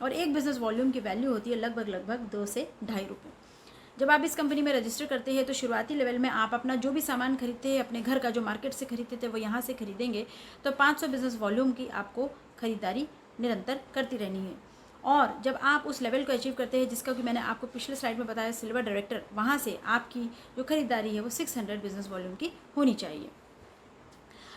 और एक बिज़नेस वॉल्यूम की वैल्यू होती है लगभग 2 से ढाई रुपये। जब आप इस कंपनी में रजिस्टर करते हैं तो शुरुआती लेवल में आप अपना जो भी सामान खरीदते हैं अपने घर का, जो मार्केट से खरीदते थे वो यहाँ से खरीदेंगे, तो 500 बिज़नेस वॉल्यूम की आपको ख़रीदारी निरंतर करती रहनी है। और जब आप उस लेवल को अचीव करते हैं जिसका कि मैंने आपको पिछले स्लाइड में बताया सिल्वर डायरेक्टर, वहाँ से आपकी जो खरीदारी है वो 600 बिज़नेस वॉल्यूम की होनी चाहिए।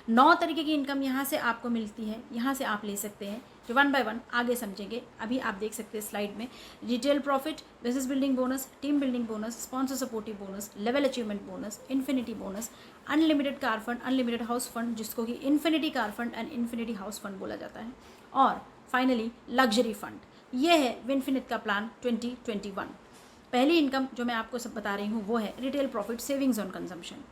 9 तरीके की इनकम यहाँ से आपको मिलती है, यहाँ से आप ले सकते हैं, जो 1 बाय 1 आगे समझेंगे। अभी आप देख सकते हैं स्लाइड में retail profit, business building bonus, team building bonus, sponsor supportive bonus, level achievement bonus, infinity bonus, unlimited car fund, unlimited house fund जिसको कि infinity car fund and infinity house fund बोला जाता है, और फाइनली लग्जरी फंड। ये है विनफिनिट का plan 2021। पहली इनकम जो मैं आपको सब बता रही हूँ वो है retail profit savings on consumption.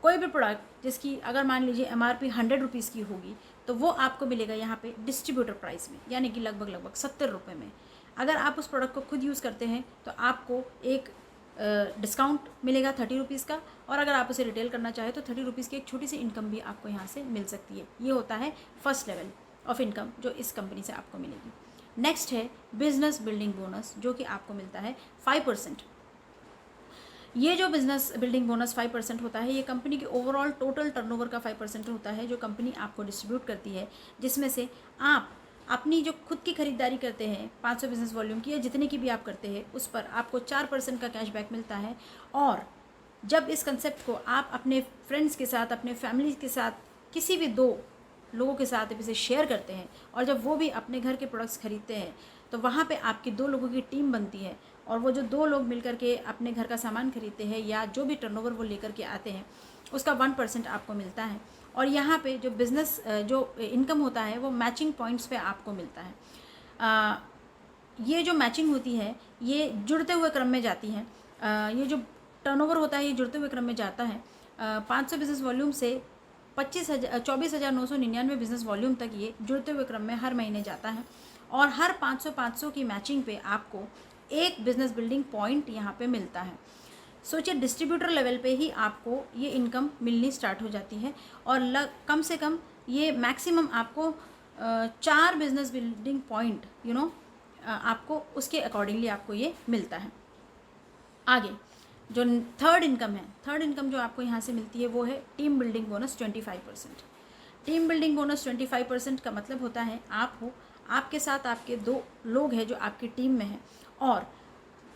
कोई भी प्रोडक्ट जिसकी अगर मान लीजिए MRP 100 रुपीज़ की होगी तो वो आपको मिलेगा यहाँ पे डिस्ट्रीब्यूटर प्राइस में, यानी कि लगभग 70 रुपये में। अगर आप उस प्रोडक्ट को खुद यूज़ करते हैं तो आपको एक डिस्काउंट मिलेगा 30 रुपीज़ का, और अगर आप उसे रिटेल करना चाहें तो 30 रुपीज़ की एक छोटी सी इनकम भी आपको यहाँ से मिल सकती है। ये होता है फर्स्ट लेवल ऑफ इनकम जो इस कंपनी से आपको मिलेगी। नेक्स्ट है बिजनेस बिल्डिंग बोनस, जो कि आपको मिलता है 5%। ये जो बिज़नेस बिल्डिंग बोनस 5% होता है, ये कंपनी के ओवरऑल टोटल टर्नओवर का 5% होता है जो कंपनी आपको डिस्ट्रीब्यूट करती है, जिसमें से आप अपनी जो खुद की खरीदारी करते हैं 500 बिज़नेस वॉल्यूम की या जितने की भी आप करते हैं उस पर आपको 4% का कैशबैक मिलता है। और जब इस कंसेप्ट को आप अपने फ्रेंड्स के साथ, अपने फैमिली के साथ, किसी भी 2 लोगों के साथ इसे शेयर करते हैं, और जब वो भी अपने घर के प्रोडक्ट्स खरीदते हैं तो वहाँ पे आपकी 2 लोगों की टीम बनती है, और वो जो 2 लोग मिलकर के अपने घर का सामान खरीदते हैं या जो भी टर्नओवर वो लेकर के आते हैं उसका 1% आपको मिलता है। और यहाँ पे जो बिज़नेस जो इनकम होता है वो मैचिंग पॉइंट्स पे आपको मिलता है। ये जो मैचिंग होती है ये जुड़ते हुए क्रम में जाती है। ये जो टर्नओवर होता है ये जुड़ते हुए क्रम में जाता है। 500 बिज़नेस वॉल्यूम से 24,999 बिज़नेस वॉल्यूम तक ये जुड़ते हुए क्रम में हर महीने जाता है, और हर 500 की मैचिंग पे आपको एक बिज़नेस बिल्डिंग पॉइंट यहाँ पे मिलता है। सोचिए डिस्ट्रीब्यूटर लेवल पे ही आपको ये इनकम मिलनी स्टार्ट हो जाती है, और कम से कम ये मैक्सिमम आपको 4 बिज़नेस बिल्डिंग पॉइंट आपको उसके अकॉर्डिंगली आपको ये मिलता है। आगे जो थर्ड इनकम है, थर्ड इनकम जो आपको यहाँ से मिलती है वो है team building bonus 25%। Team building bonus 25% का मतलब होता है आप हो, आपके साथ आपके 2 लोग हैं जो आपकी टीम में हैं, और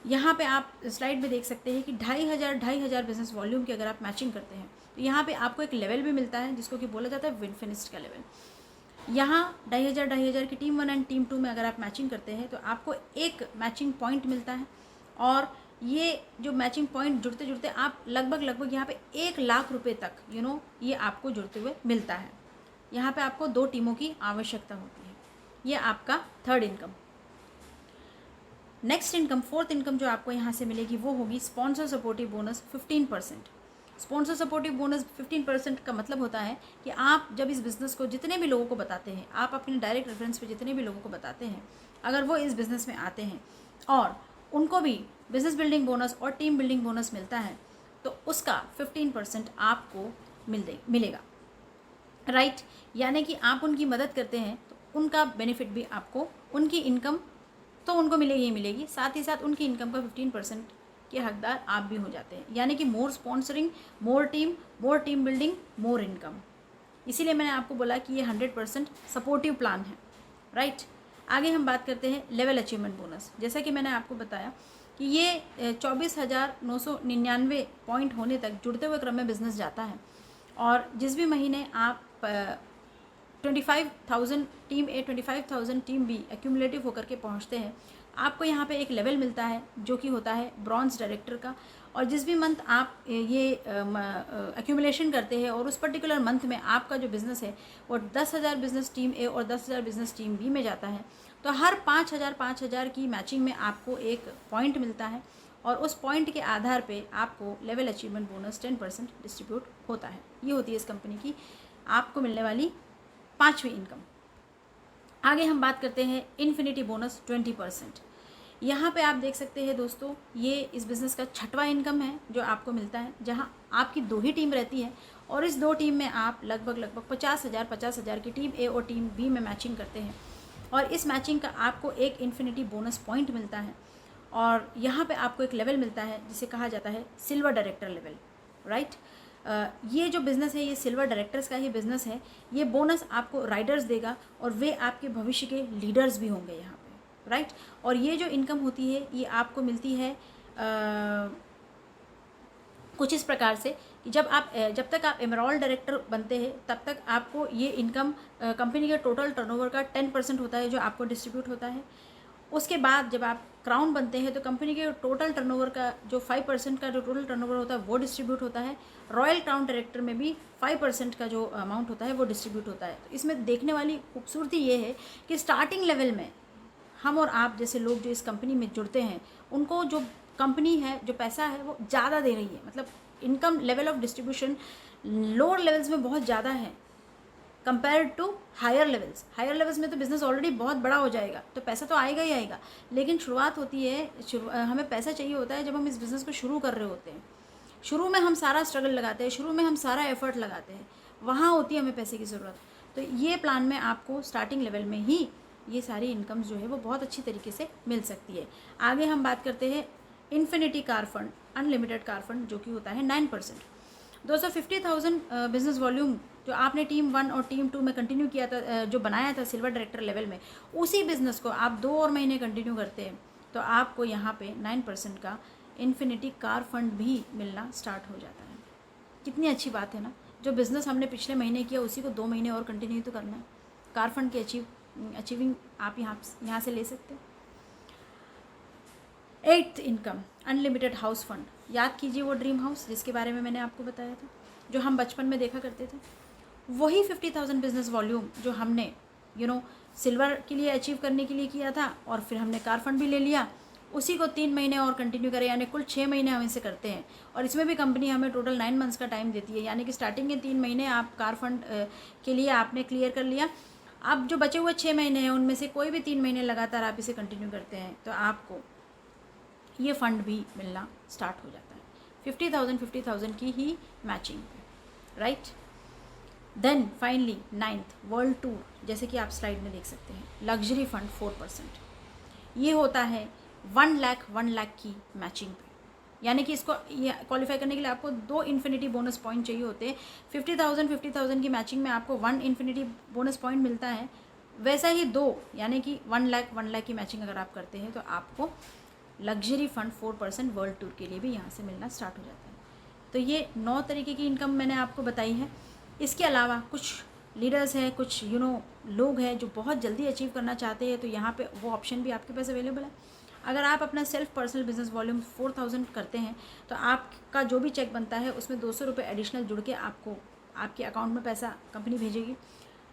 यहाँ पे आप स्लाइड में देख सकते हैं कि 2,500 बिज़नेस वॉल्यूम की अगर आप मैचिंग करते हैं तो यहाँ पे आपको एक लेवल भी मिलता है जिसको कि बोला जाता है विन फिनिश्ड का लेवल। यहाँ 2,500 की टीम 1 एंड टीम 2 में अगर आप मैचिंग करते हैं तो आपको एक मैचिंग पॉइंट मिलता है, और ये जो मैचिंग पॉइंट जुड़ते जुड़ते आप लगभग यहाँ पे 1 लाख रुपए तक ये आपको जुड़ते हुए मिलता है। यहाँ पे आपको 2 टीमों की आवश्यकता होती है। ये आपका third income. Next income, fourth income जो आपको यहाँ से मिलेगी वो होगी sponsor supportive bonus 15%। Sponsor supportive bonus 15% का मतलब होता है कि आप जब इस बिज़नेस को जितने भी लोगों को बताते हैं, आप अपने डायरेक्ट रेफरेंस पे जितने भी लोगों को बताते हैं, अगर वो इस बिज़नेस में आते हैं और उनको भी बिज़नेस बिल्डिंग बोनस और टीम बिल्डिंग बोनस मिलता है, तो उसका 15% आपको मिलेगा, राइट। यानी कि आप उनकी मदद करते हैं तो उनका बेनिफिट भी आपको, उनकी इनकम तो उनको मिलेगी ही मिलेगी, साथ ही साथ उनकी इनकम का 15% के हकदार आप भी हो जाते हैं। यानी कि मोर स्पॉन्सरिंग, मोर टीम बिल्डिंग, मोर इनकम। इसीलिए मैंने आपको बोला कि ये 100% सपोर्टिव प्लान है, राइट। आगे हम बात करते हैं लेवल अचीवमेंट बोनस। जैसा कि मैंने आपको बताया कि ये 24,999 पॉइंट होने तक जुड़ते हुए क्रम में बिजनेस जाता है, और जिस भी महीने आप 25,000 टीम ए 25,000 टीम बी एक्यूमुलेटिव होकर के पहुंचते हैं, आपको यहाँ पे एक लेवल मिलता है जो कि होता है ब्रॉन्ज डायरेक्टर का। और जिस भी मंथ आप ये एक्यूमुलेशन करते हैं और उस पर्टिकुलर मंथ में आपका जो बिज़नेस है वो 10,000 बिज़नेस टीम ए और 10,000 बिज़नेस टीम बी में जाता है, तो हर 5,000 की मैचिंग में आपको एक पॉइंट मिलता है, और उस पॉइंट के आधार पे आपको लेवल अचीवमेंट बोनस 10% डिस्ट्रीब्यूट होता है। ये होती है इस कंपनी की आपको मिलने वाली 5वीं इनकम। आगे हम बात करते हैं इन्फिनिटी बोनस 20%। यहाँ पे आप देख सकते हैं दोस्तों, ये इस बिज़नेस का 6वां इनकम है जो आपको मिलता है, जहाँ आपकी 2 ही टीम रहती है और इस 2 टीम में आप लगभग 50,000 की टीम ए और टीम बी में मैचिंग करते हैं, और इस मैचिंग का आपको एक इन्फिनिटी बोनस पॉइंट मिलता है, और यहाँ पे आपको एक लेवल मिलता है जिसे कहा जाता है सिल्वर डायरेक्टर लेवल, राइट। ये जो बिज़नेस है ये सिल्वर डायरेक्टर्स का ही बिज़नेस है। ये बोनस आपको राइडर्स देगा और वे आपके भविष्य के लीडर्स भी होंगे यहाँ पे, राइट। और ये जो इनकम होती है ये आपको मिलती है कुछ इस प्रकार से कि जब तक आप एमरॉल्ड डायरेक्टर बनते हैं तब तक आपको ये इनकम कंपनी के टोटल टर्नओवर का 10% होता है जो आपको डिस्ट्रीब्यूट होता है। उसके बाद जब आप क्राउन बनते हैं तो कंपनी के टोटल टर्नओवर का जो 5% का जो टोटल टर्नओवर होता है वो डिस्ट्रीब्यूट होता है। रॉयल क्राउन डायरेक्टर में भी 5% का जो अमाउंट होता है वो डिस्ट्रीब्यूट होता है। तो इसमें देखने वाली खूबसूरती ये है कि स्टार्टिंग लेवल में हम और आप जैसे लोग जो इस कंपनी में जुड़ते हैं उनको जो कंपनी है, जो पैसा है वो ज़्यादा दे रही है। मतलब income level of distribution lower levels में बहुत ज़्यादा है compare to higher levels. Higher levels में तो बिज़नेस ऑलरेडी बहुत बड़ा हो जाएगा तो पैसा तो आएगा ही आएगा, लेकिन शुरुआत होती है, हमें पैसा चाहिए होता है जब हम इस बिज़नेस को शुरू कर रहे होते हैं। शुरू में हम सारा स्ट्रगल लगाते हैं, शुरू में हम सारा एफर्ट लगाते हैं, वहाँ होती है हमें पैसे की ज़रूरत। तो ये प्लान में आपको स्टार्टिंग लेवल में ही ये सारी इनकम्स जो है वो बहुत अच्छी तरीके से मिल सकती है। आगे हम बात करते हैं infinity car fund, unlimited car fund, जो कि होता है 9%। 250,000 बिजनेस वॉल्यूम जो आपने टीम 1 और टीम 2 में कंटिन्यू किया था, जो बनाया था सिल्वर डायरेक्टर लेवल में, उसी बिज़नेस को आप 2 और महीने कंटिन्यू करते हैं तो आपको यहाँ पे 9% का इन्फिनिटी कार फंड भी मिलना स्टार्ट हो जाता है। कितनी अच्छी बात है ना, जो बिज़नेस हमने पिछले महीने किया उसी को 2 महीने और कंटिन्यू तो करना है। कार फंड की अचीविंग आप यहाँ से ले सकते हैं। 8th income unlimited house fund. याद कीजिए वो ड्रीम हाउस जिसके बारे में मैंने आपको बताया था, जो हम बचपन में देखा करते थे। वही 50,000 बिजनेस वॉल्यूम जो हमने सिल्वर के लिए अचीव करने के लिए किया था, और फिर हमने कार फंड भी ले लिया, उसी को 3 महीने और कंटिन्यू करें, यानी कुल 6 महीने हम इसे करते हैं। और इसमें भी कंपनी हमें टोटल 9 मंथ्स का टाइम देती है, यानी कि स्टार्टिंग के 3 महीने आप कार फंड के लिए आपने क्लियर कर लिया। अब जो बचे हुए 6 महीने हैं उनमें से कोई भी 3 महीने लगातार आप इसे कंटिन्यू करते हैं तो आपको ये फंड भी मिलना स्टार्ट हो जाता है 50,000 की ही मैचिंग पे, right. Then finally 9th world tour, जैसे कि आप स्लाइड में देख सकते हैं, लग्जरी फंड 4%। ये होता है 1 लाख की मैचिंग पे, यानी कि इसको क्वालिफाई करने के लिए आपको 2 इन्फिनिटी बोनस पॉइंट चाहिए होते हैं। 50,000 की मैचिंग में आपको 1 इन्फिनिटी बोनस पॉइंट मिलता है, वैसा ही 2 यानी कि 1 लाख की मैचिंग अगर आप करते हैं तो आपको लग्जरी फंड 4% वर्ल्ड टूर के लिए भी यहाँ से मिलना स्टार्ट हो जाता है। तो ये 9 तरीके की इनकम मैंने आपको बताई है। इसके अलावा कुछ लीडर्स हैं, कुछ लोग हैं जो बहुत जल्दी अचीव करना चाहते हैं, तो यहाँ पे वो ऑप्शन भी आपके पास अवेलेबल है। अगर आप अपना सेल्फ पर्सनल बिजनेस वॉल्यूम 4000 करते हैं तो आपका जो भी चेक बनता है उसमें 200 रुपये एडिशनल जुड़ के आपको आपके अकाउंट में पैसा कंपनी भेजेगी।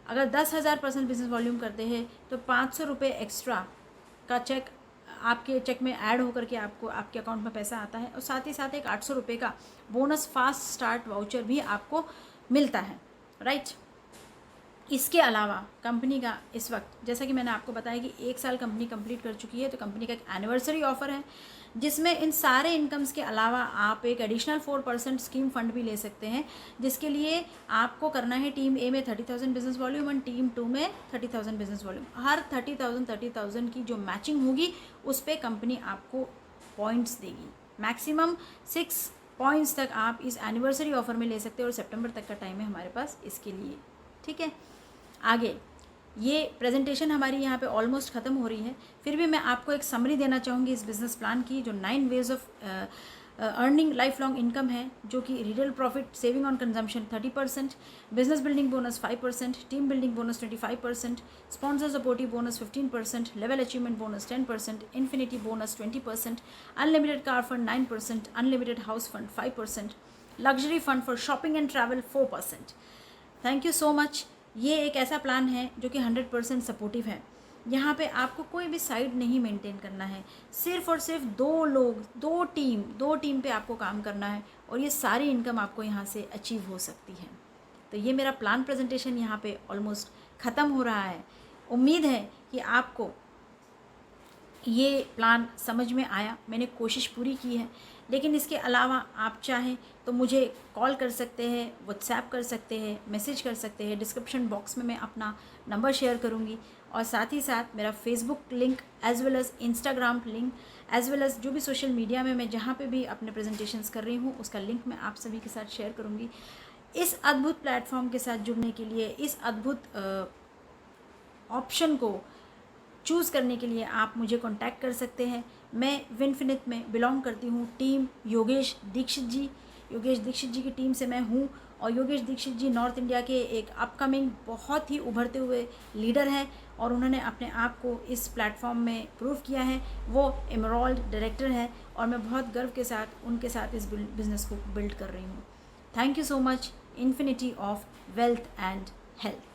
अगर 10,000 पर्सनल बिजनेस वॉल्यूम करते हैं तो 500 रुपये एक्स्ट्रा का चेक आपके चेक में ऐड होकर के आपको आपके अकाउंट में पैसा आता है, और साथ ही साथ एक 800 रुपये का बोनस फास्ट स्टार्ट वाउचर भी आपको मिलता है, राइट। इसके अलावा कंपनी का इस वक्त, जैसा कि मैंने आपको बताया कि 1 साल कंपनी कंप्लीट कर चुकी है, तो कंपनी का एक एनिवर्सरी ऑफर है जिसमें इन सारे इनकम्स के अलावा आप एक एडिशनल 4% स्कीम फंड भी ले सकते हैं, जिसके लिए आपको करना है टीम ए में 30,000 बिजनेस वॉल्यूम और टीम 2 में 30,000 बिजनेस वॉल्यूम। हर 30,000 की जो मैचिंग होगी उस पर कंपनी आपको पॉइंट्स देगी। मैक्सिमम 6 पॉइंट्स तक आप इस एनिवर्सरी ऑफर में ले सकते हैं और सितंबर तक का टाइम है हमारे पास इसके लिए, ठीक है। आगे ये प्रेजेंटेशन हमारी यहाँ पे ऑलमोस्ट ख़त्म हो रही है, फिर भी मैं आपको एक समरी देना चाहूँगी इस बिज़नेस प्लान की, जो 9 ways of earning life long income है, जो कि retail profit saving on consumption 30%, business building bonus 5%, team building bonus 25%, sponsor supportive bonus 15%, level achievement bonus 10%, infinity bonus 20%, unlimited car fund 9%, unlimited house fund 5%, luxury fund for shopping and travel 4%। Thank you so much. ये एक ऐसा plan है जो कि 100% supportive है। यहाँ पे आपको कोई भी साइड नहीं मेंटेन करना है, सिर्फ और सिर्फ 2 लोग, 2 टीम पे आपको काम करना है और ये सारी इनकम आपको यहाँ से अचीव हो सकती है। तो ये मेरा प्लान प्रेजेंटेशन यहाँ पे ऑलमोस्ट ख़त्म हो रहा है। उम्मीद है कि आपको ये प्लान समझ में आया, मैंने कोशिश पूरी की है। लेकिन इसके अलावा आप चाहें तो मुझे कॉल कर सकते हैं, व्हाट्सएप कर सकते हैं, मैसेज कर सकते हैं। डिस्क्रिप्शन बॉक्स में मैं अपना नंबर शेयर करूँगी, और साथ ही साथ मेरा Facebook link as well as Instagram link as well as जो भी सोशल मीडिया में मैं जहाँ पे भी अपने प्रेजेंटेशंस कर रही हूँ उसका लिंक मैं आप सभी के साथ शेयर करूँगी। इस अद्भुत प्लेटफॉर्म के साथ जुड़ने के लिए, इस अद्भुत ऑप्शन को चूज़ करने के लिए आप मुझे कांटेक्ट कर सकते हैं। मैं विनफिनिट में बिलोंग करती हूँ टीम योगेश दीक्षित जी की टीम से मैं हूँ, और योगेश दीक्षित जी नॉर्थ इंडिया के एक अपकमिंग बहुत ही उभरते हुए लीडर हैं, और उन्होंने अपने आप को इस प्लेटफॉर्म में प्रूव किया है। वो एमरल्ड डायरेक्टर है और मैं बहुत गर्व के साथ उनके साथ इस बिज़नेस को बिल्ड कर रही हूँ। Thank you so much. Infinity of wealth and health.